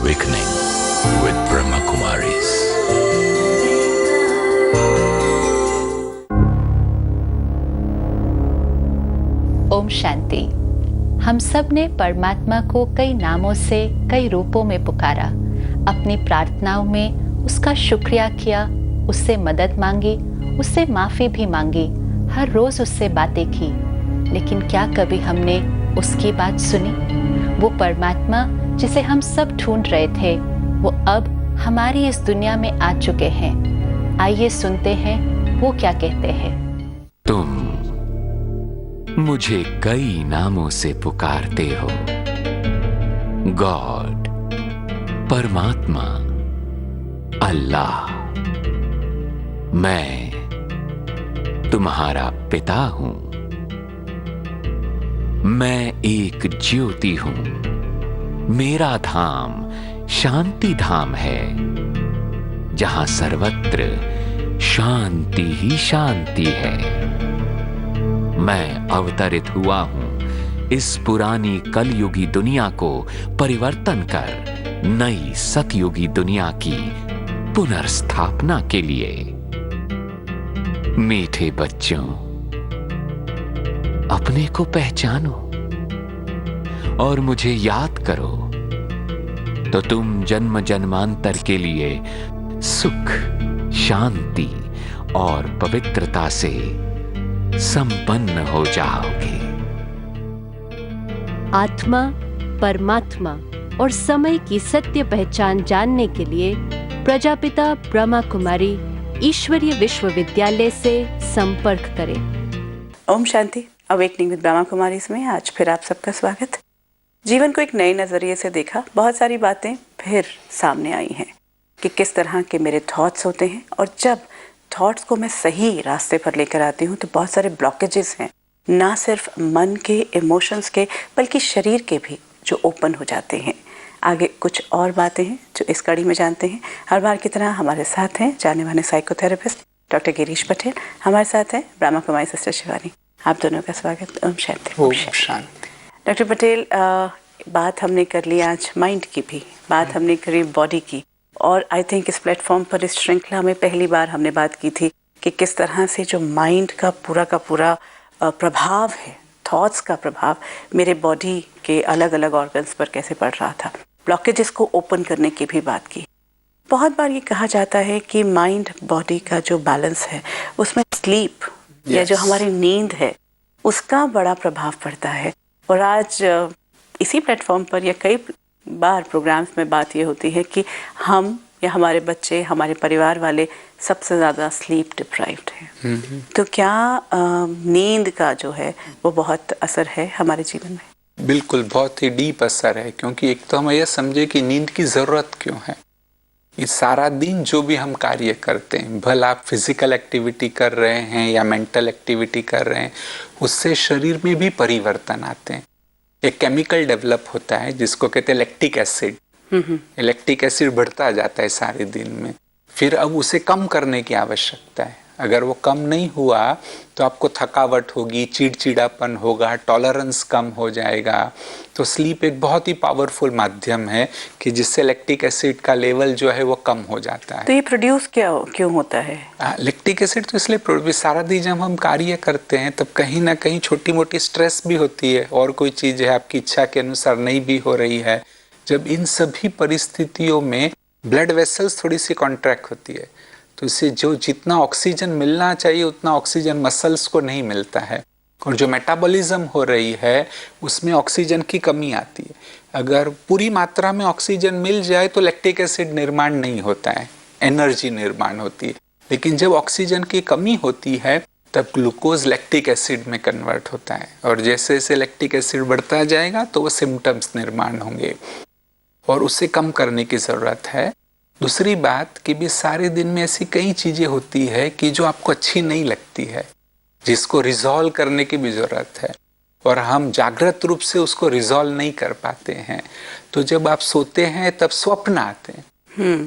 Awakening with Brahma Kumaris. Om Shanti. हम सब ने परमात्मा को कई नामों से, कई रूपों में पुकारा। अपनी प्रार्थनाओं में उसका शुक्रिया किया, उससे मदद मांगी, उससे माफ़ी भी मांगी, हर रोज़ उससे बातें की। लेकिन क्या कभी हमने उसकी बात सुनी? वो परमात्मा जिसे हम सब ढूंढ रहे थे, वो अब हमारी इस दुनिया में आ चुके हैं। आइए सुनते हैं वो क्या कहते हैं। तुम मुझे कई नामों से पुकारते हो, गॉड, परमात्मा, अल्लाह। मैं तुम्हारा पिता हूं। मैं एक ज्योति हूं। मेरा धाम शांति धाम है, जहां सर्वत्र शांति ही शांति है। मैं अवतरित हुआ हूं इस पुरानी कलयुगी दुनिया को परिवर्तन कर नई सतयुगी दुनिया की पुनर्स्थापना के लिए। मीठे बच्चों, अपने को पहचानो और मुझे याद करो, तो तुम जन्म जन्मांतर के लिए सुख, शांति और पवित्रता से संपन्न हो जाओगे। आत्मा, परमात्मा और समय की सत्य पहचान जानने के लिए प्रजापिता ब्रह्मा कुमारी ईश्वरीय विश्वविद्यालय से संपर्क करें। ओम शांति। अवेकनिंग विद ब्रह्मा कुमारी में आज फिर आप सबका स्वागत। जीवन को एक नए नज़रिए से देखा, बहुत सारी बातें फिर सामने आई हैं कि किस तरह के मेरे थॉट्स होते हैं, और जब थॉट्स को मैं सही रास्ते पर लेकर आती हूँ तो बहुत सारे ब्लॉकेजेस हैं, ना सिर्फ मन के, इमोशंस के, बल्कि शरीर के भी, जो ओपन हो जाते हैं। आगे कुछ और बातें हैं जो इस कड़ी में जानते हैं। हर बार की तरह हमारे साथ हैं जाने माने साइकोथेरेपिस्ट डॉक्टर गिरीश पटेल, हमारे साथ हैं ब्रह्मा कुमारी सिस्टर शिवानी। आप दोनों का स्वागत। ओम शांति। ओम शांति। डॉक्टर पटेल, बात हमने कर ली आज माइंड की भी, बात हमने करी बॉडी की, और आई थिंक इस प्लेटफॉर्म पर, इस श्रृंखला में पहली बार हमने बात की थी कि किस तरह से जो माइंड का पूरा प्रभाव है, थॉट्स का प्रभाव मेरे बॉडी के अलग अलग ऑर्गन्स पर कैसे पड़ रहा था। ब्लॉकेजेस को ओपन करने की भी बात की। बहुत बार ये कहा जाता है कि माइंड बॉडी का जो बैलेंस है उसमें स्लीप या जो हमारी नींद है उसका बड़ा प्रभाव पड़ता है। और आज इसी प्लेटफॉर्म पर या कई बार प्रोग्राम्स में बात ये होती है कि हम या हमारे बच्चे, हमारे परिवार वाले सबसे ज़्यादा स्लीप डिप्राइव्ड हैं। तो क्या नींद का जो है वो बहुत असर है हमारे जीवन में? बिल्कुल, बहुत ही डीप असर है, क्योंकि एक तो हम यह समझे कि नींद की ज़रूरत क्यों है। ये सारा दिन जो भी हम कार्य करते हैं, भला आप फिजिकल एक्टिविटी कर रहे हैं या मेंटल एक्टिविटी कर रहे हैं, उससे शरीर में भी परिवर्तन आते हैं। एक केमिकल डेवलप होता है जिसको कहते हैं लैक्टिक एसिड। लैक्टिक एसिड बढ़ता जाता है सारे दिन में, फिर अब उसे कम करने की आवश्यकता है। अगर वो कम नहीं हुआ तो आपको थकावट होगी, चिड़चिड़ापन होगा, टॉलरेंस कम हो जाएगा। तो स्लीप एक बहुत ही पावरफुल माध्यम है कि जिससे लैक्टिक एसिड का लेवल जो है वो कम हो जाता है। तो ये प्रोड्यूस क्यों होता है? लैक्टिक एसिड तो इसलिए प्रोड्यूस, सारा दिन जब हम कार्य करते हैं तब कहीं ना कहीं छोटी मोटी स्ट्रेस भी होती है, और कोई चीज़ है आपकी इच्छा के अनुसार नहीं भी हो रही है। जब इन सभी परिस्थितियों में ब्लड वेसल्स थोड़ी सी कॉन्ट्रैक्ट होती है, तो इससे जो जितना ऑक्सीजन मिलना चाहिए उतना ऑक्सीजन मसल्स को नहीं मिलता है, और जो मेटाबॉलिज्म हो रही है उसमें ऑक्सीजन की कमी आती है। अगर पूरी मात्रा में ऑक्सीजन मिल जाए तो लैक्टिक एसिड निर्माण नहीं होता है, एनर्जी निर्माण होती है। लेकिन जब ऑक्सीजन की कमी होती है तब ग्लूकोज लैक्टिक एसिड में कन्वर्ट होता है, और जैसे जैसे लैक्टिक एसिड बढ़ता जाएगा तो वो सिम्टम्स निर्माण होंगे, और उसे कम करने की ज़रूरत है। दूसरी बात कि भी सारे दिन में ऐसी कई चीज़ें होती है कि जो आपको अच्छी नहीं लगती है, जिसको रिजॉल्व करने की भी ज़रूरत है, और हम जागृत रूप से उसको रिजॉल्व नहीं कर पाते हैं। तो जब आप सोते हैं तब स्वप्न आते हैं।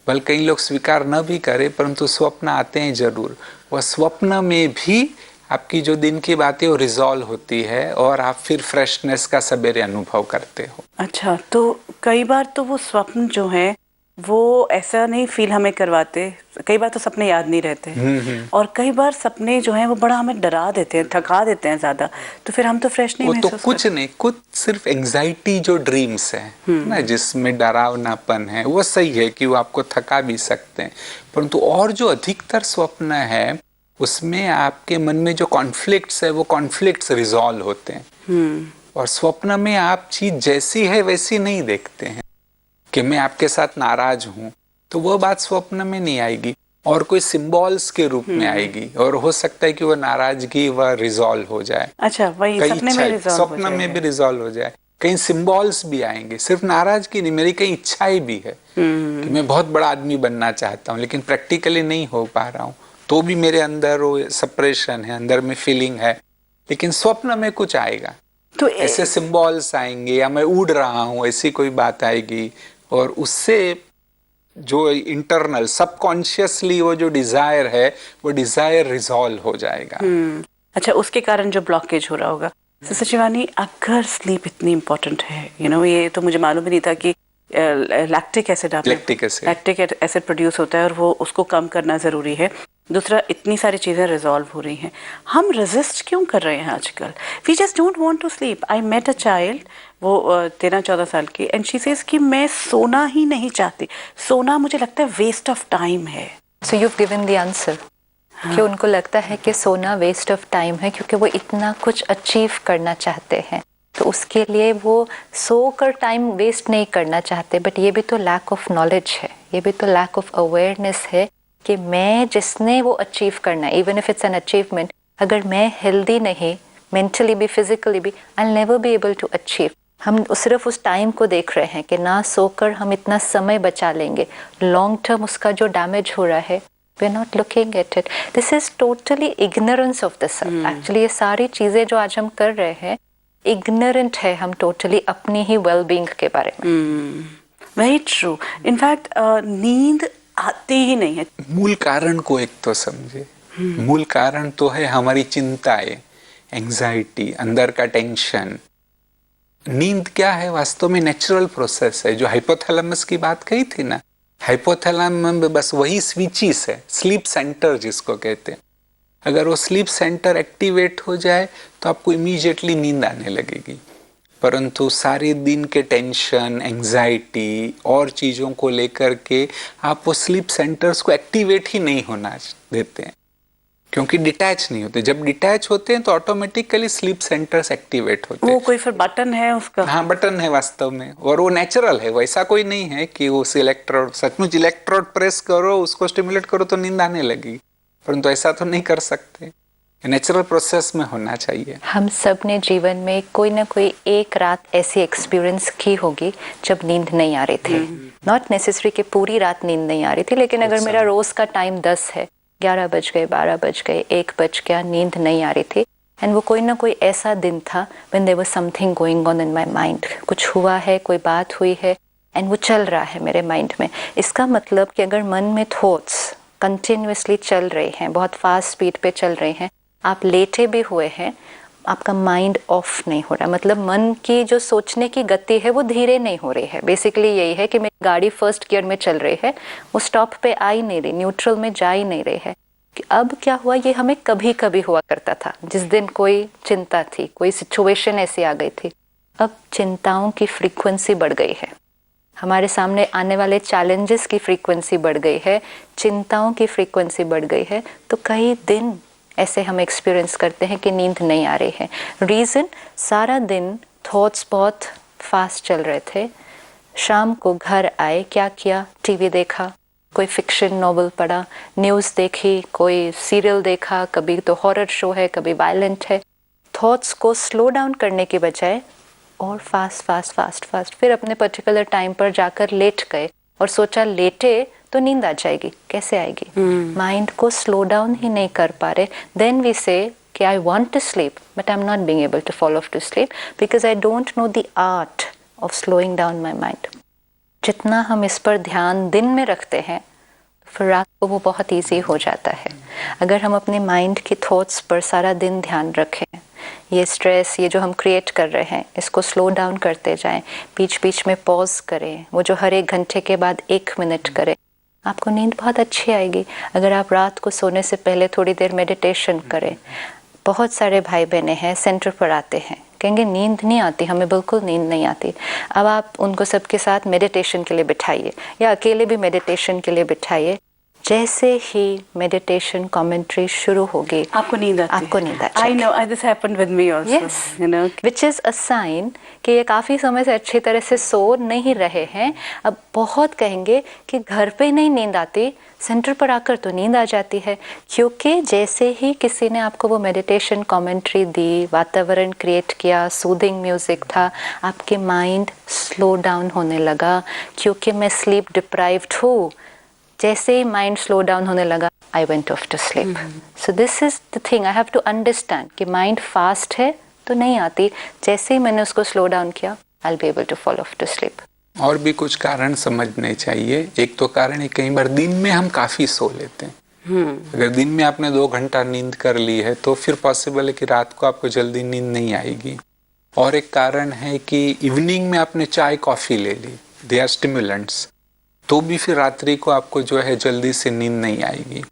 बल्कि कई लोग स्वीकार न भी करें, परंतु स्वप्न आते हैं जरूर। वह स्वप्न में भी आपकी जो दिन की बातें वो रिजॉल्व होती है, और आप फिर फ्रेशनेस का सवेरे अनुभव करते हो। अच्छा, तो कई बार तो वो स्वप्न जो है वो ऐसा नहीं फील हमें करवाते, कई बार तो सपने याद नहीं रहते और कई बार सपने जो हैं वो बड़ा हमें डरा देते हैं, थका देते हैं ज़्यादा, तो फिर हम तो फ्रेश नहीं महसूस करते। वो तो कुछ नहीं, कुछ सिर्फ एंजाइटी जो ड्रीम्स है ना, जिसमें डरावनापन है, वो सही है कि वो आपको थका भी सकते हैं, परंतु और जो अधिकतर स्वप्न है उसमें आपके मन में जो कॉन्फ्लिक्ट्स है वो कॉन्फ्लिक्ट्स रिजॉल्व होते हैं। और स्वप्न में आप चीज जैसी है वैसी नहीं देखते हैं कि मैं आपके साथ नाराज हूं, तो वो बात स्वप्न में नहीं आएगी और कोई सिंबल्स के रूप में आएगी, और हो सकता है कि वो नाराजगी वह रिजॉल्व हो जाए। अच्छा, वही सपने में रिजॉल्व हो स्वप्न में भी रिजॉल्व हो जाए। कहीं सिंबल्स भी आएंगे, सिर्फ नाराजगी नहीं, मेरी कई इच्छाएं भी है कि मैं बहुत बड़ा आदमी बनना चाहता हूँ लेकिन प्रैक्टिकली नहीं हो पा रहा हूँ, तो भी मेरे अंदर वो सप्रेशन है, अंदर में फीलिंग है, लेकिन स्वप्न में कुछ आएगा तो ऐसे सिंबल्स आएंगे, या मैं उड़ रहा हूँ ऐसी कोई बात आएगी, और उससे जो इंटरनल सबकॉन्शियसली वो जो डिजायर है वो डिजायर रिजॉल्व हो जाएगा। अच्छा, उसके कारण जो ब्लॉकेज हो रहा होगा। सिस्टर शिवानी, अगर स्लीप इतनी इम्पोर्टेंट है, ये तो मुझे मालूम ही नहीं था कि लैक्टिक एसिड प्रोड्यूस होता है और वो उसको कम करना ज़रूरी है। दूसरा, इतनी सारी चीज़ें रिजॉल्व हो रही हैं, हम रेजिस्ट क्यों कर रहे हैं आजकल? We just don't want to sleep. I met a child, वो 13-14 साल की, एंड शी सेज कि मैं सोना ही नहीं चाहती, सोना मुझे लगता है वेस्ट ऑफ टाइम है। So you have given the answer कि उनको लगता है कि सोना वेस्ट ऑफ टाइम है क्योंकि वो इतना कुछ अचीव करना चाहते हैं, तो उसके लिए वो सोकर टाइम वेस्ट नहीं करना चाहते। बट ये भी तो लैक ऑफ नॉलेज है, ये भी तो लैक ऑफ अवेयरनेस है कि मैं जिसने वो अचीव करना है, even if it's an achievement, अगर मैं हेल्दी नहीं, मेंटली भी फिजिकली भी, I will never be able to achieve. हम सिर्फ उस टाइम को देख रहे हैं कि ना सोकर हम इतना समय बचा लेंगे, लॉन्ग टर्म उसका जो डैमेज हो रहा है, we are not looking at it. This is totally ignorance of the self. Actually ये सारी चीजें जो आज हम कर रहे हैं, इग्नोरेंट है हम टोटली अपनी ही वेलबींग के बारे में। Very true. इनफैक्ट नींद आती ही नहीं है। मूल कारण को एक तो समझे, मूल कारण तो है हमारी चिंताएं, एंजाइटी, अंदर का टेंशन। नींद क्या है? वास्तव में नेचुरल प्रोसेस है, जो हाइपोथैलेमस की बात कही थी ना, हाइपोथैलेमस में बस वही स्विचेस है, स्लीप सेंटर जिसको कहते हैं। अगर वो स्लीप सेंटर एक्टिवेट हो जाए तो आपको इमीडिएटली नींद आने लगेगी, परंतु सारे दिन के टेंशन, एंजाइटी और चीज़ों को लेकर के आप वो स्लीप सेंटर्स को एक्टिवेट ही नहीं होना देते हैं, क्योंकि डिटैच नहीं होते। जब डिटैच होते हैं तो ऑटोमेटिकली स्लीप सेंटर्स एक्टिवेट होते हैं। वो कोई फिर बटन है उसका? हाँ, बटन है वास्तव में, और वो नेचुरल है, वैसा कोई नहीं है कि उस इलेक्ट्रोड, सचमुच इलेक्ट्रोड प्रेस करो, उसको स्टिमुलेट करो तो नींद आने लगी, परंतु ऐसा तो नहीं कर सकते। नेचुरल प्रोसेस में होना चाहिए। हम सब ने जीवन में कोई ना कोई एक रात ऐसी एक्सपीरियंस की होगी जब नींद नहीं आ रही थी। नॉट नेसेसरी कि पूरी रात नींद नहीं आ रही थी, लेकिन अगर मेरा रोज का टाइम 10 है, 11 बज गए, 12 बज गए, 1 बज गया, नींद नहीं आ रही थी, एंड वो कोई ना कोई ऐसा दिन था when there was something going on in my mind, कुछ हुआ है, कोई बात हुई है, एंड वो चल रहा है मेरे माइंड में। इसका मतलब कि अगर मन में थॉट्स कंटिन्यूअसली चल रहे हैं, बहुत फास्ट स्पीड पे चल रहे हैं, आप लेटे भी हुए हैं, आपका माइंड ऑफ नहीं हो रहा, मतलब मन की जो सोचने की गति है वो धीरे नहीं हो रही है। बेसिकली यही है कि मेरी गाड़ी फर्स्ट गियर में चल रही है, वो स्टॉप पे आ ही नहीं रही, न्यूट्रल में जा ही नहीं रही है। कि अब क्या हुआ, ये हमें कभी कभी हुआ करता था, जिस दिन कोई चिंता थी, कोई सिचुएशन ऐसी आ गई थी। अब चिंताओं की फ्रीक्वेंसी बढ़ गई है, हमारे सामने आने वाले चैलेंजेस की फ्रीक्वेंसी बढ़ गई है, चिंताओं की फ्रीक्वेंसी बढ़ गई है, तो कई दिन ऐसे हम एक्सपीरियंस करते हैं कि नींद नहीं आ रही है। रीज़न, सारा दिन थॉट्स बहुत फास्ट चल रहे थे, शाम को घर आए, क्या किया, टीवी देखा, कोई फिक्शन नॉवल पढ़ा, न्यूज़ देखी, कोई सीरियल देखा, कभी तो हॉरर शो है, कभी वायलेंट है। थॉट्स को स्लो डाउन करने के बजाय और फास्ट फिर अपने पर्टिकुलर टाइम पर जाकर लेट गए और सोचा लेटे तो नींद आ जाएगी। कैसे आएगी? माइंड को स्लो डाउन ही नहीं कर पा रहे। देन वी से कि I want to sleep but I am not being able to follow to sleep because I don't know the art of slowing down my mind. जितना हम इस पर ध्यान दिन में रखते हैं फिर रात को वो बहुत ईजी हो जाता है। अगर हम अपने माइंड के थॉट्स पर सारा दिन ध्यान रखें, ये स्ट्रेस, ये जो हम क्रिएट कर रहे हैं, इसको स्लो डाउन करते जाएं, बीच बीच में पॉज करें, वो जो हर 1 घंटे के बाद 1 मिनट करें, आपको नींद बहुत अच्छी आएगी। अगर आप रात को सोने से पहले थोड़ी देर मेडिटेशन करें। बहुत सारे भाई बहनें हैं सेंटर पर आते हैं, कहेंगे नींद नहीं आती, हमें बिल्कुल नींद नहीं आती। अब आप उनको सबके साथ मेडिटेशन के लिए बिठाइए या अकेले भी मेडिटेशन के लिए बिठाइए। जैसे ही मेडिटेशन कमेंट्री शुरू होगी, आपको नींद आती है। आपको नींद आती है। I know, this happened with me also. Yes, you know. which is a sign कि ये काफ़ी समय से अच्छी तरह से सो नहीं रहे हैं। अब बहुत कहेंगे कि घर पे नहीं नींद आती, सेंटर पर आकर तो नींद आ जाती है, क्योंकि जैसे ही किसी ने आपको वो मेडिटेशन कमेंट्री दी, वातावरण क्रिएट किया, सूदिंग म्यूजिक था, आपके माइंड स्लो डाउन होने लगा। क्योंकि मैं स्लीप डिप्राइव्ड हूँ, जैसे ही माइंड स्लो डाउन होने लगा, I went off to sleep. So this is the thing I have to understand कि माइंड फास्ट है तो नहीं आती, जैसे ही मैंने उसको स्लो डाउन किया, I will be able to fall off to sleep. और भी कुछ कारण समझने चाहिए। एक तो कारण है कई बार दिन में हम काफी सो लेते हैं। अगर दिन में आपने 2 घंटा नींद कर ली है तो फिर पॉसिबल है कि रात को आपको जल्दी नींद नहीं आएगी। और एक कारण है कि इवनिंग में आपने चाय कॉफी ले ली, दे आर स्टिमुलेंट्स, तो भी फिर रात्रि को आपको जो है जल्दी से नींद नहीं आएगी।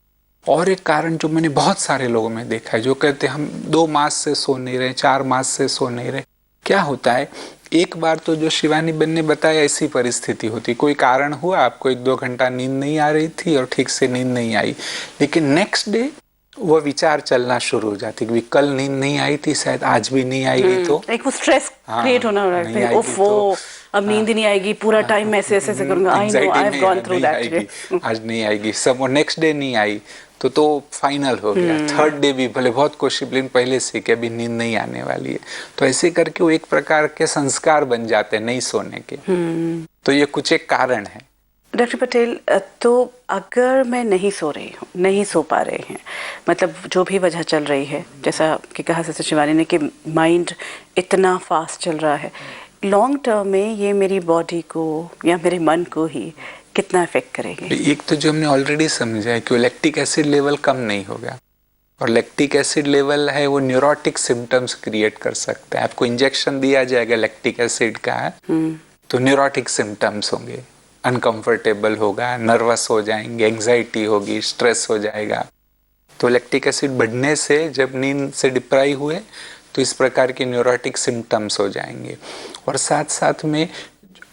और एक कारण जो मैंने बहुत सारे लोगों में देखा है, जो कहते हैं हम 2 मास से सो नहीं रहे, 4 मास से सो नहीं रहे। क्या होता है, एक बार तो जो शिवानी बहन ने बताया ऐसी परिस्थिति होती, कोई कारण हुआ, आपको 1-2 घंटा नींद नहीं आ रही थी और ठीक से नींद नहीं आई, लेकिन नेक्स्ट डे वो विचार चलना शुरू हो जाती कि कल नींद नहीं आई थी, शायद आज भी नहीं आएगी। तो एक वो स्ट्रेस क्रिएट होना लगता है, ओफो अब नींद ही नहीं आएगी, पूरा टाइम मैं ऐसे करूंगा। I know, I have gone through that. आज नहीं आएगी, सब नेक्स्ट डे नहीं आई तो फाइनल हो गया। थर्ड डे भी भले बहुत कोशिश, लेकिन पहले से कि अभी नींद नहीं आने वाली है, तो ऐसे करके वो एक प्रकार के संस्कार बन जाते हैं नहीं सोने के। तो ये कुछ एक कारण है। डॉक्टर पटेल, तो अगर मैं नहीं सो रही हूँ, नहीं सो पा रहे हैं, मतलब जो भी वजह चल रही है, जैसा कि कहा सिस्टर शिवानी ने कि माइंड इतना फास्ट चल रहा है, लॉन्ग टर्म में ये मेरी बॉडी को या मेरे मन को ही कितना इफेक्ट करेंगे? एक तो जो हमने ऑलरेडी समझा है कि लैक्टिक एसिड लेवल कम नहीं होगा, और लैक्टिक एसिड लेवल है वो न्यूरोटिक सिम्टम्स क्रिएट कर सकता है। आपको इंजेक्शन दिया जाएगा लैक्टिक एसिड का, तो न्यूरोटिक सिम्टम्स होंगे, अनकंफर्टेबल होगा, नर्वस हो जाएंगे, एंजाइटी होगी, स्ट्रेस हो जाएगा। तो लैक्टिक एसिड बढ़ने से जब नींद से डिप्राइव हुए तो इस प्रकार के न्यूरोटिक सिम्टम्स हो जाएंगे। और साथ साथ में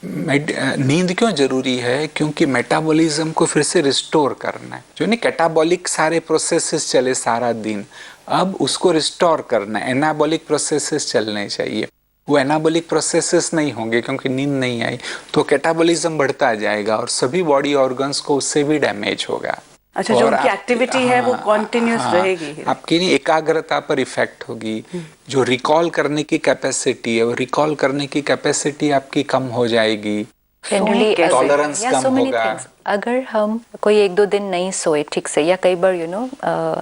नींद क्यों जरूरी है, क्योंकि मेटाबॉलिज्म को फिर से रिस्टोर करना है। जो नहीं कैटाबॉलिक सारे प्रोसेसेस चले सारा दिन, अब उसको रिस्टोर करना है, एनाबॉलिक प्रोसेसेस चलने चाहिए। वो एनाबॉलिक प्रोसेसेस नहीं होंगे क्योंकि नींद नहीं आई, तो कैटाबॉलिज्म बढ़ता जाएगा और सभी बॉडी ऑर्गन्स को उससे भी डैमेज होगा। अच्छा, जो उनकी एक्टिविटी है वो कॉन्टिन्यूस रहेगी, आपकी नहीं एकाग्रता पर इफेक्ट होगी। जो रिकॉल करने की कैपेसिटी है, वो रिकॉल करने की कैपेसिटी आपकी कम हो जाएगी, टॉलरेंस कम होगा। अगर हम कोई 1-2 दिन नहीं सोए ठीक से, या कई बार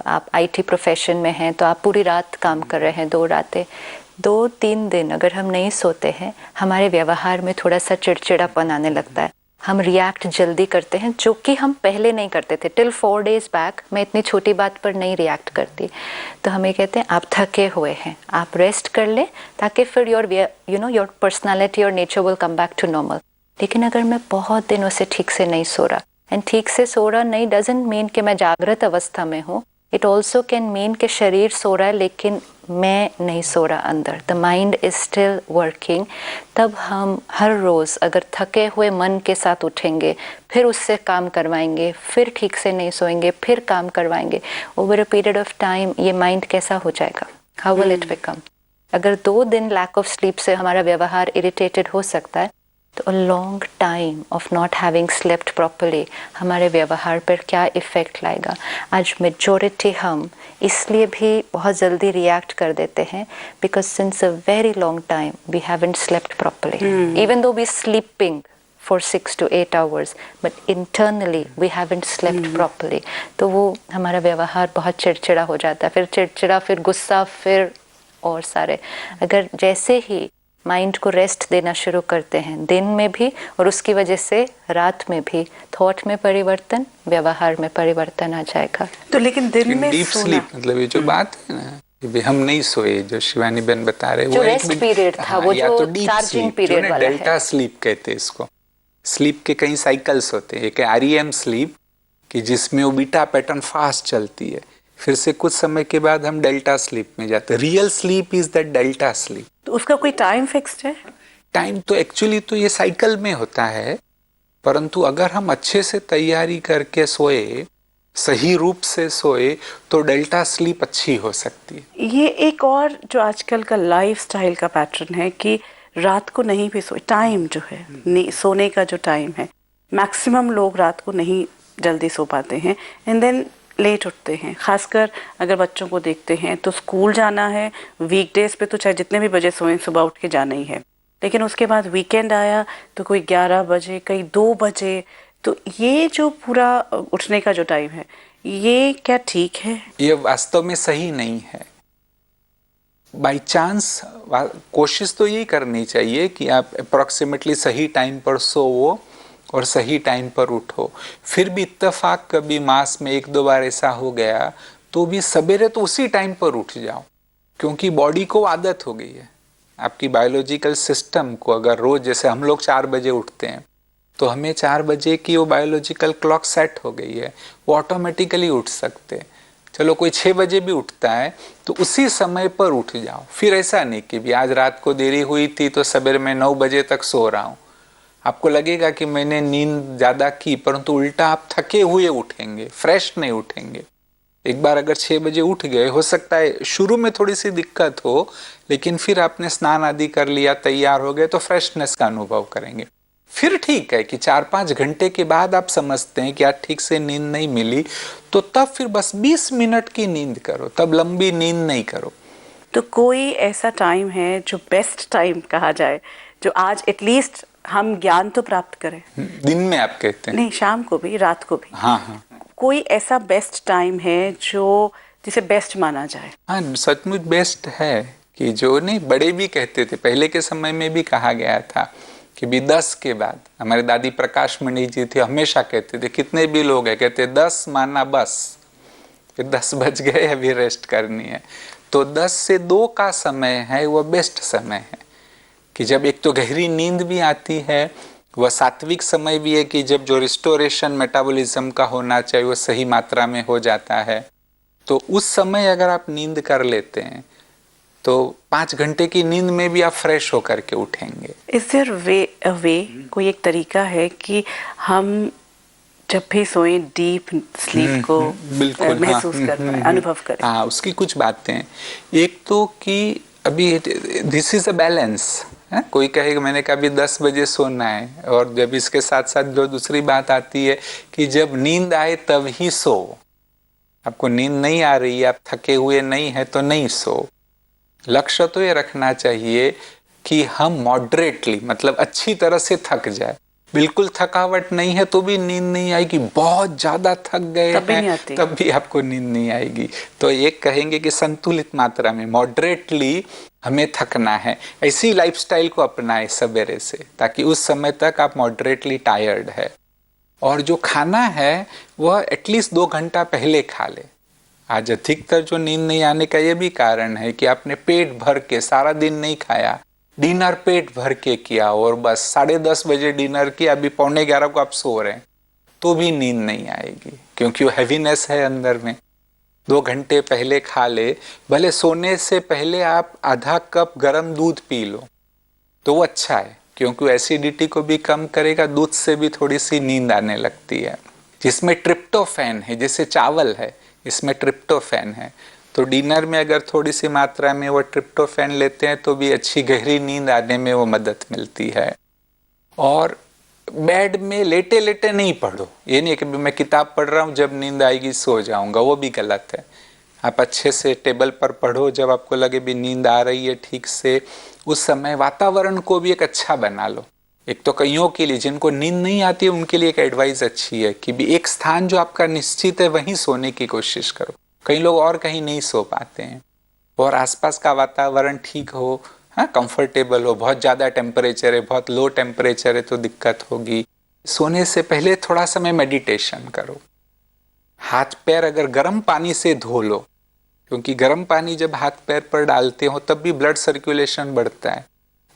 आप IT प्रोफेशन में हैं तो आप पूरी रात काम कर रहे हैं, 2 रातें, 2-3 दिन अगर हम नहीं सोते हैं, हमारे व्यवहार में थोड़ा सा चिड़चिड़ापन आने लगता है, हम रिएक्ट जल्दी करते हैं, जो कि हम पहले नहीं करते थे। टिल 4 days बैक मैं इतनी छोटी बात पर नहीं रिएक्ट करती। तो हमें कहते हैं आप थके हुए हैं, आप रेस्ट कर ले, ताकि फिर योर पर्सनालिटी और nature will come back to normal. लेकिन अगर मैं बहुत दिनों से ठीक से नहीं सो रहा, एंड ठीक से सो रहा नहीं डजंट मीन कि मैं जागृत अवस्था में हूँ, इट ऑल्सो कैन मीन कि शरीर सो रहा है लेकिन मैं नहीं सो रहा अंदर, the mind is still working. तब हम हर रोज़ अगर थके हुए मन के साथ उठेंगे, फिर उससे काम करवाएंगे, फिर ठीक से नहीं सोएंगे, फिर काम करवाएंगे, over a period of time ये माइंड कैसा हो जाएगा? How will it become? अगर 2 दिन लैक ऑफ स्लीप से हमारा व्यवहार इरिटेटेड हो सकता है, तो long time of not having slept properly हमारे व्यवहार पर क्या इफ़ेक्ट लाएगा? आज मेजॉरिटी हम इसलिए भी बहुत जल्दी रिएक्ट कर देते हैं because since a very long time we haven't slept properly, even though we sleeping for 6 to 8 hours, but internally we haven't slept properly. तो वो हमारा व्यवहार बहुत चिड़चिड़ा हो जाता है, फिर चिड़चिड़ा, फिर गुस्सा, फिर और सारे। अगर जैसे ही माइंड को रेस्ट देना शुरू करते हैं दिन में भी, और उसकी वजह से रात में भी थॉट में परिवर्तन, व्यवहार में परिवर्तन आ जाएगा। तो लेकिन दिन में डीप स्लीप मतलब ये जो बात है ना, कि भाई हम नहीं सोए, जो शिवानी बहन बता रहे जो रेस्ट पीरियड था, वो जो चार्जिंग पीरियड वाला है, डेल्टा स्लीप कहते हैं इसको। स्लीप के कई साइकिल्स होते हैं। एक REM स्लीप कि जिसमें वो बीटा पैटर्न फास्ट चलती है, फिर से कुछ समय के बाद हम डेल्टा स्लीप में जाते हैं। Real sleep is that delta sleep. तो उसका कोई टाइम फिक्स्ड है? टाइम तो एक्चुअली तो ये साइकिल में होता है, परंतु अगर हम अच्छे से तैयारी करके सोए, सही रूप से सोए, तो डेल्टा स्लीप अच्छी हो सकती है। ये एक और जो आजकल का लाइफस्टाइल का पैटर्न है कि रात को नहीं भी सोए, टाइम जो है सोने का जो टाइम है, मैक्सिमम लोग रात को नहीं जल्दी सो पाते हैं एंड देन लेट उठते हैं। खासकर अगर बच्चों को देखते हैं तो स्कूल जाना है, वीकडेज पे तो चाहे जितने भी बजे सोएं सुबह उठ के जाना ही है, लेकिन उसके बाद वीकेंड आया तो कोई 11 बजे, कई 2 बजे। तो ये जो पूरा उठने का जो टाइम है, ये क्या ठीक है? ये वास्तव में सही नहीं है। बाई चांस कोशिश तो यही करनी चाहिए कि आप अप्रॉक्सीमेटली सही टाइम पर सोओ और सही टाइम पर उठो। फिर भी इत्तेफाक कभी मास में 1-2 बार ऐसा हो गया तो भी सवेरे तो उसी टाइम पर उठ जाओ, क्योंकि बॉडी को आदत हो गई है। आपकी बायोलॉजिकल सिस्टम को अगर रोज, जैसे हम लोग 4 बजे उठते हैं, तो हमें 4 बजे की वो बायोलॉजिकल क्लॉक सेट हो गई है, वो ऑटोमेटिकली उठ सकते हैं। चलो कोई 6 बजे भी उठता है तो उसी समय पर उठ जाओ। फिर ऐसा नहीं कि भी आज रात को देरी हुई थी तो सवेरे मैं 9 बजे तक सो रहा हूँ। आपको लगेगा कि मैंने नींद ज़्यादा की, परंतु उल्टा आप थके हुए उठेंगे, फ्रेश नहीं उठेंगे। एक बार अगर 6 बजे उठ गए, हो सकता है शुरू में थोड़ी सी दिक्कत हो, लेकिन फिर आपने स्नान आदि कर लिया, तैयार हो गए, तो फ्रेशनेस का अनुभव करेंगे। फिर ठीक है कि 4-5 घंटे के बाद आप समझते हैं कि आज ठीक से नींद नहीं मिली, तो तब फिर बस 20 मिनट की नींद करो, तब लंबी नींद नहीं करो। तो कोई ऐसा टाइम है जो बेस्ट टाइम कहा जाए, जो आज एटलीस्ट हम ज्ञान तो प्राप्त करें? दिन में आप कहते हैं? नहीं, शाम को भी, रात को भी। हाँ। कोई ऐसा बेस्ट टाइम है जो जिसे बेस्ट माना जाए? हाँ, सचमुच बेस्ट है कि जो नहीं, बड़े भी कहते थे, पहले के समय में भी कहा गया था कि भी 10 के बाद, हमारे दादी प्रकाश मणि जी थे, हमेशा कहते थे, कितने भी लोग हैं, कहते 10 माना बस, फिर 10 बज गए, अभी रेस्ट करनी है। तो 10 से 2 का समय है, वह बेस्ट समय है कि जब एक तो गहरी नींद भी आती है, वह सात्विक समय भी है कि जब जो रिस्टोरेशन मेटाबॉलिज्म का होना चाहिए वो सही मात्रा में हो जाता है। तो उस समय अगर आप नींद कर लेते हैं तो 5 घंटे की नींद में भी आप फ्रेश होकर के उठेंगे। इज देयर वे कोई एक तरीका है कि हम जब भी सोएं डीप स्लीप को बिल्कुल महसूस कर पाएं, अनुभव करें? हाँ, उसकी कुछ बातें हैं। एक तो कि अभी दिस इज अ बैलेंस। कोई कहेगा मैंने कहा अभी 10 बजे सोना है, और जब इसके साथ साथ जो दूसरी बात आती है कि जब नींद आए तब ही सो। आपको नींद नहीं आ रही है, आप थके हुए नहीं है तो नहीं सो। लक्ष्य तो ये रखना चाहिए कि हम मॉडरेटली, मतलब अच्छी तरह से थक जाए। बिल्कुल थकावट नहीं है तो भी नींद नहीं आएगी, बहुत ज्यादा थक गए हैं तब भी आपको नींद नहीं आएगी। तो ये कहेंगे कि संतुलित मात्रा में, मॉडरेटली हमें थकना है। ऐसी लाइफस्टाइल को अपनाएं सवेरे से, ताकि उस समय तक आप मॉडरेटली टायर्ड है। और जो खाना है वह एटलीस्ट 2 घंटा पहले खा ले। आज अधिकतर जो नींद नहीं आने का ये भी कारण है कि आपने पेट भर के सारा दिन नहीं खाया, डिनर पेट भर के किया और बस 10:30 बजे डिनर किया, अभी 11:15 को आप सो रहे हैं, तो भी नींद नहीं आएगी, क्योंकि वो हैवीनेस है अंदर में। 2 घंटे पहले खा ले, भले सोने से पहले आप आधा कप गर्म दूध पी लो तो वो अच्छा है, क्योंकि एसिडिटी को भी कम करेगा। दूध से भी थोड़ी सी नींद आने लगती है, जिसमें ट्रिप्टोफैन है, जैसे चावल है इसमें ट्रिप्टोफैन है। तो डिनर में अगर थोड़ी सी मात्रा में वो ट्रिप्टोफैन लेते हैं तो भी अच्छी गहरी नींद आने में वो मदद मिलती है। और बेड में लेटे लेटे नहीं पढ़ो, ये नहीं कि मैं किताब पढ़ रहा हूँ जब नींद आएगी सो जाऊंगा, वो भी गलत है। आप अच्छे से टेबल पर पढ़ो, जब आपको लगे भी नींद आ रही है ठीक से, उस समय वातावरण को भी एक अच्छा बना लो। एक तो कईयों के लिए जिनको नींद नहीं आती है उनके लिए एक एडवाइस अच्छी है कि भी एक स्थान जो आपका निश्चित है वहीं सोने की कोशिश करो। कई लोग और कहीं नहीं सो पाते हैं, और आसपास का वातावरण ठीक हो, हाँ, कंफर्टेबल हो। बहुत ज़्यादा टेम्परेचर है, बहुत लो टेम्परेचर है तो दिक्कत होगी। सोने से पहले थोड़ा समय मेडिटेशन करो। हाथ पैर अगर गर्म पानी से धो लो क्योंकि गर्म पानी जब हाथ पैर पर डालते हो तब भी ब्लड सर्कुलेशन बढ़ता है,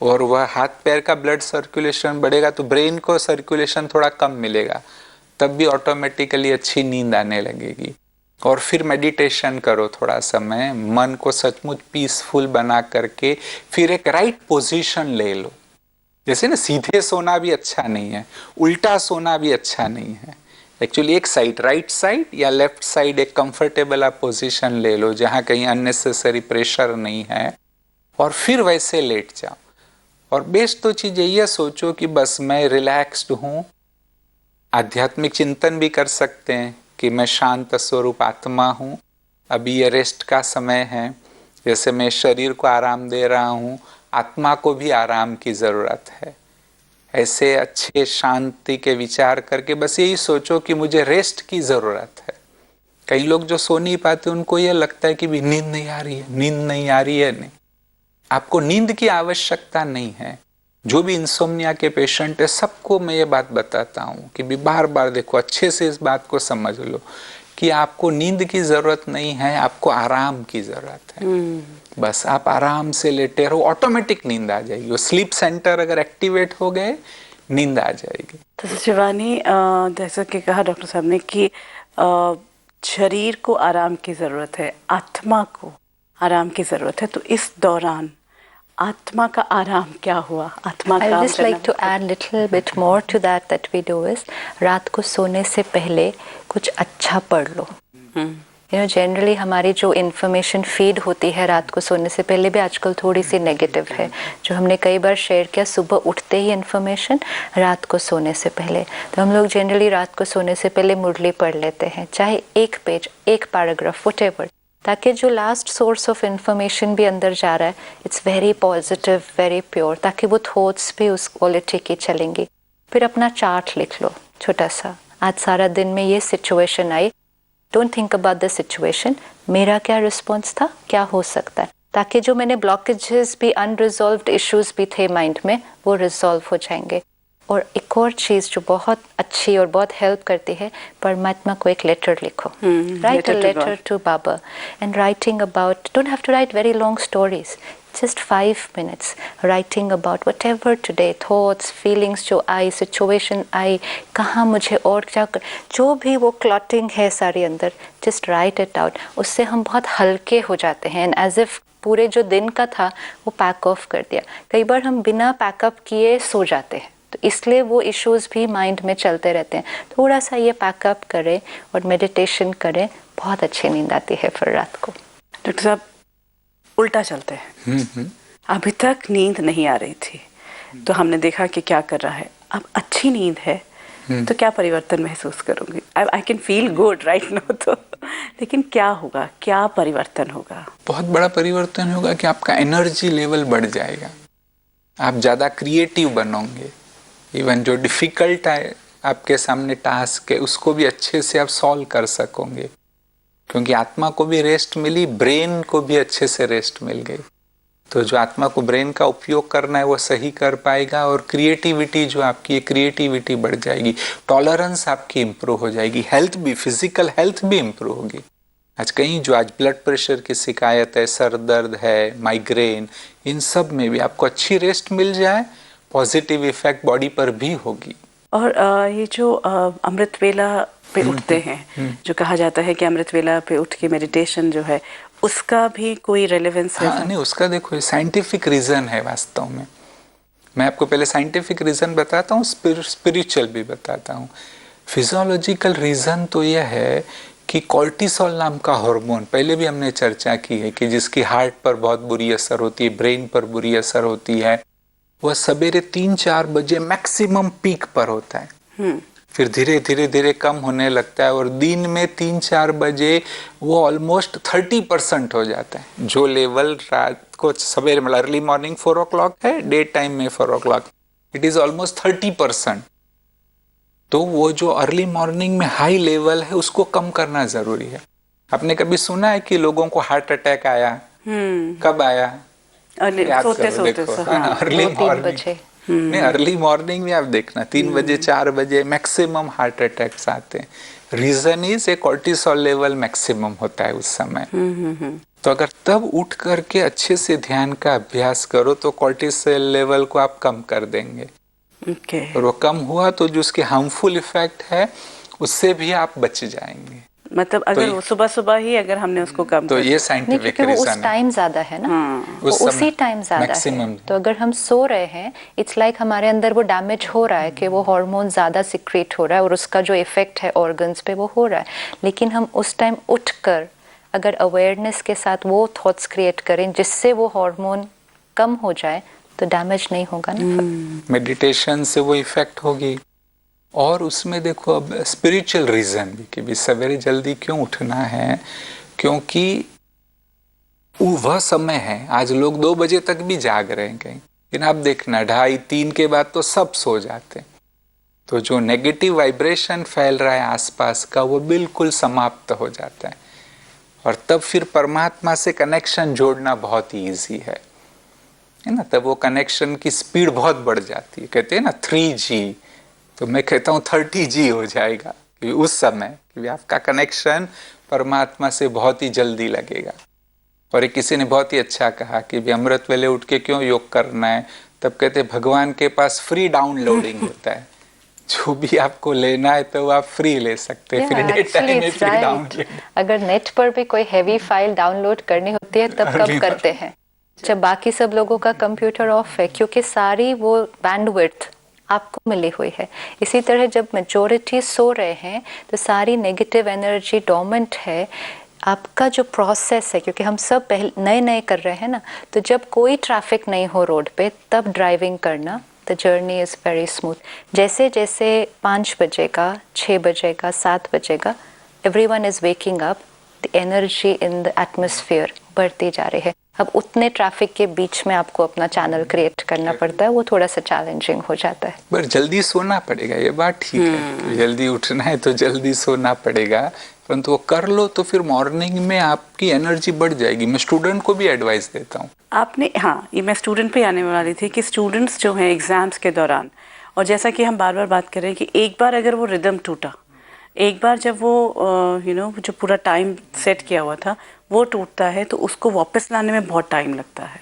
और वह हाथ पैर का ब्लड सर्कुलेशन बढ़ेगा तो ब्रेन को सर्कुलेशन थोड़ा कम मिलेगा, तब भी ऑटोमेटिकली अच्छी नींद आने लगेगी। और फिर मेडिटेशन करो थोड़ा समय, मन को सचमुच पीसफुल बना करके फिर एक राइट पोजीशन ले लो। जैसे ना सीधे सोना भी अच्छा नहीं है, उल्टा सोना भी अच्छा नहीं है। एक्चुअली एक साइड, राइट साइड या लेफ्ट साइड एक कंफर्टेबल आप पोजीशन ले लो जहाँ कहीं अननेसेसरी प्रेशर नहीं है, और फिर वैसे लेट जाओ। और बेस्ट तो चीज़ यही है, सोचो कि बस मैं रिलैक्स्ड हूँ। आध्यात्मिक चिंतन भी कर सकते हैं कि मैं शांत स्वरूप आत्मा हूँ, अभी ये रेस्ट का समय है। जैसे मैं शरीर को आराम दे रहा हूँ, आत्मा को भी आराम की ज़रूरत है। ऐसे अच्छे शांति के विचार करके बस यही सोचो कि मुझे रेस्ट की ज़रूरत है। कई लोग जो सो नहीं पाते उनको ये लगता है कि भी नींद नहीं आ रही है, नींद नहीं आ रही है। नहीं, आपको नींद की आवश्यकता नहीं है। जो भी इंसोम्निया के पेशेंट है सबको मैं ये बात बताता हूँ कि भी बार बार देखो, अच्छे से इस बात को समझ लो कि आपको नींद की ज़रूरत नहीं है, आपको आराम की ज़रूरत है। बस आप आराम से लेटे रहो, ऑटोमेटिक नींद आ जाएगी। वो स्लीप सेंटर अगर एक्टिवेट हो गए, नींद आ जाएगी। तो शिवानी, जैसा कि कहा डॉक्टर साहब ने कि शरीर को आराम की ज़रूरत है, आत्मा को आराम की ज़रूरत है, तो इस दौरान आत्मा का आराम क्या हुआ? आत्मा का I just like to add little bit more to that we do is रात को सोने से पहले कुछ अच्छा पढ़ लो। जनरली हमारी जो इन्फॉर्मेशन फीड होती है रात को सोने से पहले भी आजकल थोड़ी सी नेगेटिव है, जो हमने कई बार शेयर किया, सुबह उठते ही इन्फॉर्मेशन, रात को सोने से पहले। तो हम लोग जनरली रात को सोने से पहले मुरली पढ़ लेते हैं, चाहे एक पेज, एक पैराग्राफ, व्हाटएवर, ताकि जो लास्ट सोर्स ऑफ इंफॉर्मेशन भी अंदर जा रहा है it's very positive, very pure, ताकि वो थॉट्स भी उस क्वालिटी की चलेंगी। फिर अपना चार्ट लिख लो छोटा सा, आज सारा दिन में ये situation I, don't think about the situation, मेरा क्या रिस्पॉन्स था, क्या हो सकता है, ताकि जो मैंने ब्लॉकेजेस भी, अनरिजॉल्व्ड इश्यूज भी थे माइंड में, वो रिजॉल्व हो जाएंगे। और एक और चीज़ जो बहुत अच्छी और बहुत हेल्प करती है, परमात्मा को एक लेटर लिखो, write a letter to Baba, and writing about, don't have to write very long stories, just 5 minutes writing about whatever today, thoughts, feelings जो आई, situation आई, कहाँ मुझे और क्या जो भी वो क्लॉटिंग है सारी अंदर, just write it out। उससे हम बहुत हल्के हो जाते हैं, and as if पूरे जो दिन का था वो पैक ऑफ कर दिया। कई बार हम बिना पैकअप किए सो जाते हैं, तो इसलिए वो इश्यूज भी माइंड में चलते रहते हैं। थोड़ा सा ये पैकअप करें और मेडिटेशन करें, बहुत अच्छी नींद आती है फिर रात को। डॉक्टर साहब, उल्टा चलते हैं, अभी तक नींद नहीं आ रही थी, तो हमने देखा कि क्या कर रहा है, अब अच्छी नींद है, तो क्या परिवर्तन महसूस करूंगी? I can feel good right now, तो लेकिन क्या होगा, क्या परिवर्तन होगा? बहुत बड़ा परिवर्तन होगा कि आपका एनर्जी लेवल बढ़ जाएगा, आप ज़्यादा क्रिएटिव बनोगे, इवन जो डिफ़िकल्ट है आपके सामने टास्क है उसको भी अच्छे से आप सॉल्व कर सकोगे, क्योंकि आत्मा को भी रेस्ट मिली, ब्रेन को भी अच्छे से रेस्ट मिल गई। तो जो आत्मा को ब्रेन का उपयोग करना है वो सही कर पाएगा, और क्रिएटिविटी जो आपकी है, क्रिएटिविटी बढ़ जाएगी, टॉलरेंस आपकी इम्प्रूव हो जाएगी, हेल्थ भी, फिजिकल हेल्थ भी इम्प्रूव होगी। आज कहीं जो आज ब्लड प्रेशर की शिकायत है, सर दर्द है, माइग्रेन, इन सब में भी आपको अच्छी रेस्ट मिल जाए, पॉजिटिव इफेक्ट बॉडी पर भी होगी। और ये जो अमृत वेला पे उठते हैं, जो कहा जाता है कि अमृत वेला पे उठ के मेडिटेशन जो है, उसका भी कोई रेलेवेंस है? हाँ, नहीं, उसका देखो साइंटिफिक रीजन है वास्तव में। मैं आपको पहले साइंटिफिक रीजन बताता हूँ, स्पिरिचुअल भी बताता हूँ। फिजियोलॉजिकल रीजन तो यह है कि कॉर्टिसोल नाम का हार्मोन, पहले भी हमने चर्चा की है कि जिसकी हार्ट पर बहुत बुरी असर होती है, ब्रेन पर बुरी असर होती है, वह सवेरे 3-4 बजे मैक्सिमम पीक पर होता है, फिर धीरे धीरे धीरे कम होने लगता है, और दिन में 3-4 बजे वो ऑलमोस्ट 30% हो जाता है। जो लेवल रात को सवेरे मतलब अर्ली मॉर्निंग 4 o'clock है, डे टाइम में 4 o'clock, इट इज ऑलमोस्ट 30%। तो वो जो अर्ली मॉर्निंग में हाई लेवल है उसको कम करना जरूरी है। आपने कभी सुना है कि लोगों को हार्ट अटैक आया? कब आया? अर्ली मॉर्निंग नहीं, अर्ली मॉर्निंग में आप देखना 3 बजे 4 बजे मैक्सिमम हार्ट अटैक्स आते हैं। Reason is a cortisol level maximum होता है उस समय। तो अगर तब उठ करके अच्छे से ध्यान का अभ्यास करो तो कॉर्टिसोल लेवल को आप कम कर देंगे। और वो कम हुआ तो जो उसके हार्मफुल इफेक्ट है उससे भी आप बच जाएंगे। मतलब अगर तो सुबह सुबह ही अगर हमने उसको कम तो ये साइंटिफिक रीजन है। उस टाइम ज्यादा है ना, वो उसी टाइम ज्यादा है। तो अगर हम सो रहे हैं, इट्स लाइक हमारे अंदर वो डैमेज हो रहा है कि वो हार्मोन ज्यादा सिक्रेट हो रहा है और उसका जो इफेक्ट है ऑर्गन्स पे वो हो रहा है। लेकिन हम उस टाइम उठकर अगर अवेयरनेस के साथ वो थॉट्स क्रिएट करें जिससे वो हार्मोन कम हो जाए तो डैमेज नहीं होगा ना। मेडिटेशन से वो इफेक्ट होगी। और उसमें देखो अब स्पिरिचुअल रीजन भी कि भी सवेरे जल्दी क्यों उठना है, क्योंकि वह समय है। आज लोग 2 बजे तक भी जाग रहे हैं कहीं, लेकिन आप देखना 2:30-3 के बाद तो सब सो जाते हैं। तो जो नेगेटिव वाइब्रेशन फैल रहा है आसपास का वो बिल्कुल समाप्त हो जाता है और तब फिर परमात्मा से कनेक्शन जोड़ना बहुत ही ईजी है ना। तब वो कनेक्शन की स्पीड बहुत बढ़ जाती है। कहते हैं ना 3G, तो मैं कहता हूँ 30G हो जाएगा कि उस समय कि आपका कनेक्शन परमात्मा से बहुत ही जल्दी लगेगा। और एक किसी ने बहुत ही अच्छा कहा कि भी अमृत वेले उठ के क्यों योग करना है, तब कहते भगवान के पास फ्री डाउनलोडिंग होता है। जो भी आपको लेना है तो आप फ्री ले सकते हैं। फिर डे टाइम में फ्री डाउनलोड। अगर नेट पर भी कोई हैवी फाइल डाउनलोड करनी होती है तब कब करते हैं, जब बाकी सब लोगों का कंप्यूटर ऑफ है, क्योंकि सारी वो बैंडविड्थ आपको मिली हुई है। इसी तरह जब मेजॉरिटी सो रहे हैं तो सारी नेगेटिव एनर्जी डोमेंट है। आपका जो प्रोसेस है, क्योंकि हम सब नए नए कर रहे हैं ना, तो जब कोई ट्रैफिक नहीं हो रोड पे तब ड्राइविंग करना, the journey is very smooth. जैसे जैसे 5 बजेगा, 6 बजेगा, 7 बजेगा, everyone is waking up, the energy in the atmosphere बढ़ती जा रही है। अब उतने ट्रैफिक के बीच में आपको अपना चैनल क्रिएट करना पड़ता है, वो थोड़ा सा चैलेंजिंग हो जाता है। पर जल्दी सोना पड़ेगा, ये बात ठीक है। जल्दी उठना है तो जल्दी सोना पड़ेगा, परंतु वो कर लो तो फिर मॉर्निंग में आपकी एनर्जी बढ़ जाएगी। मैं स्टूडेंट को भी एडवाइस देता हूँ। आपने, हाँ, ये मैं स्टूडेंट पे आने वाली थी कि स्टूडेंट्स जो हैं एग्जाम्स के दौरान, और जैसा कि हम बार बार बात कर रहे हैं कि एक बार अगर वो रिदम टूटा, एक बार जब वो जो पूरा टाइम सेट किया हुआ था वो टूटता है तो उसको वापस लाने में बहुत टाइम लगता है।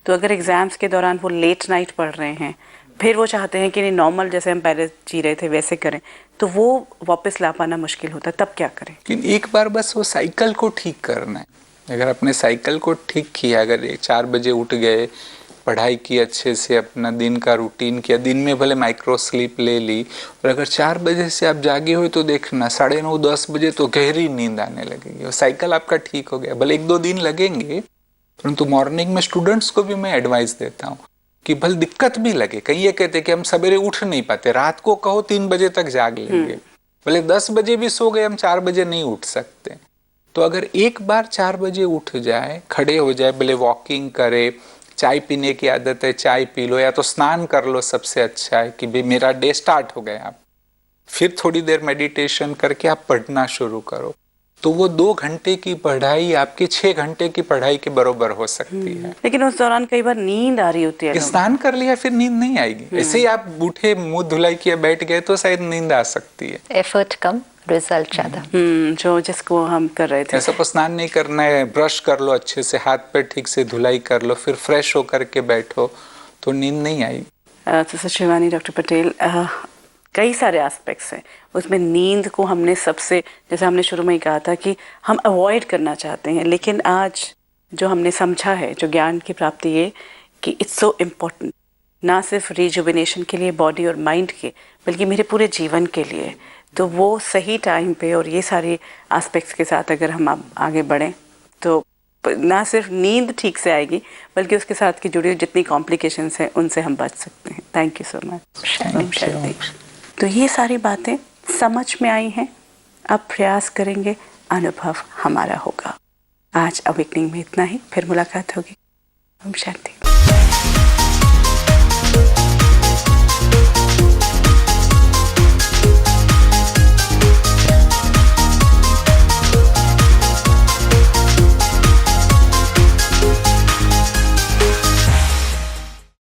तो अगर एग्ज़ाम्स के दौरान वो लेट नाइट पढ़ रहे हैं, फिर वो चाहते हैं कि नहीं नॉर्मल जैसे हम पहले जी रहे थे वैसे करें, तो वो वापस ला पाना मुश्किल होता है। तब क्या करें? लेकिन एक बार बस वो साइकिल को ठीक करना है। अगर अपने साइकिल को ठीक किया, अगर 4 बजे उठ गए, पढ़ाई की अच्छे से, अपना दिन का रूटीन किया, दिन में भले माइक्रो स्लीप ले ली, और अगर 4 बजे से आप जागे हो तो देखना 9:30-10 बजे तो गहरी नींद आने लगेगी और साइकिल आपका ठीक हो गया। भले 1-2 दिन लगेंगे, परंतु मॉर्निंग में स्टूडेंट्स को भी मैं एडवाइस देता हूँ कि भले दिक्कत भी लगे, कहीं ये कहते कि हम सवेरे उठ नहीं पाते, रात को कहो 3 बजे तक जाग लेंगे, भले 10 बजे भी सो गए, हम 4 बजे नहीं उठ सकते। तो अगर एक बार 4 बजे उठ जाए, खड़े हो जाए, भले वॉकिंग करे, चाय पीने की आदत है चाय पी लो, या तो स्नान कर लो, सबसे अच्छा है कि भाई मेरा डे स्टार्ट हो गया। आप फिर थोड़ी देर मेडिटेशन करके आप पढ़ना शुरू करो, तो वो 2 घंटे की पढ़ाई आपके 6 घंटे की पढ़ाई के बराबर हो सकती है। लेकिन उस दौरान कई बार नींद आ रही होती है। स्नान कर लिया फिर नींद नहीं आएगी। ऐसे ही आप उठे, मुंह धुलाई किया, बैठ गए तो शायद नींद आ सकती है। एफर्ट कम, रिजल्ट ज्यादा। जो जिसको हम कर रहे थे, ऐसा को स्नान नहीं करना है, ब्रश कर लो अच्छे से, हाथ पैर ठीक से धुलाई कर लो, फिर फ्रेश होकर के बैठो तो नींद नहीं आएगी। तो शिवानी, डॉक्टर पटेल, कई सारे एस्पेक्ट्स हैं उसमें। नींद को हमने सबसे, जैसे हमने शुरू में ही कहा था कि हम अवॉइड करना चाहते हैं, लेकिन आज जो हमने समझा है, जो ज्ञान की प्राप्ति है कि इट्स सो इम्पोर्टेंट, ना सिर्फ रिजुविनेशन के लिए बॉडी और माइंड के, बल्कि मेरे पूरे जीवन के लिए। तो वो सही टाइम पे और ये सारे एस्पेक्ट्स के साथ अगर हम आगे बढ़ें तो ना सिर्फ नींद ठीक से आएगी, बल्कि उसके साथ की जुड़ी हुई जितनी कॉम्प्लिकेशंस हैं उनसे हम बच सकते हैं। Thank you so much. तो ये सारी बातें समझ में आई हैं, अब प्रयास करेंगे, अनुभव हमारा होगा। आज अवेकनिंग में इतना ही, फिर मुलाकात होगी। ओम शांति।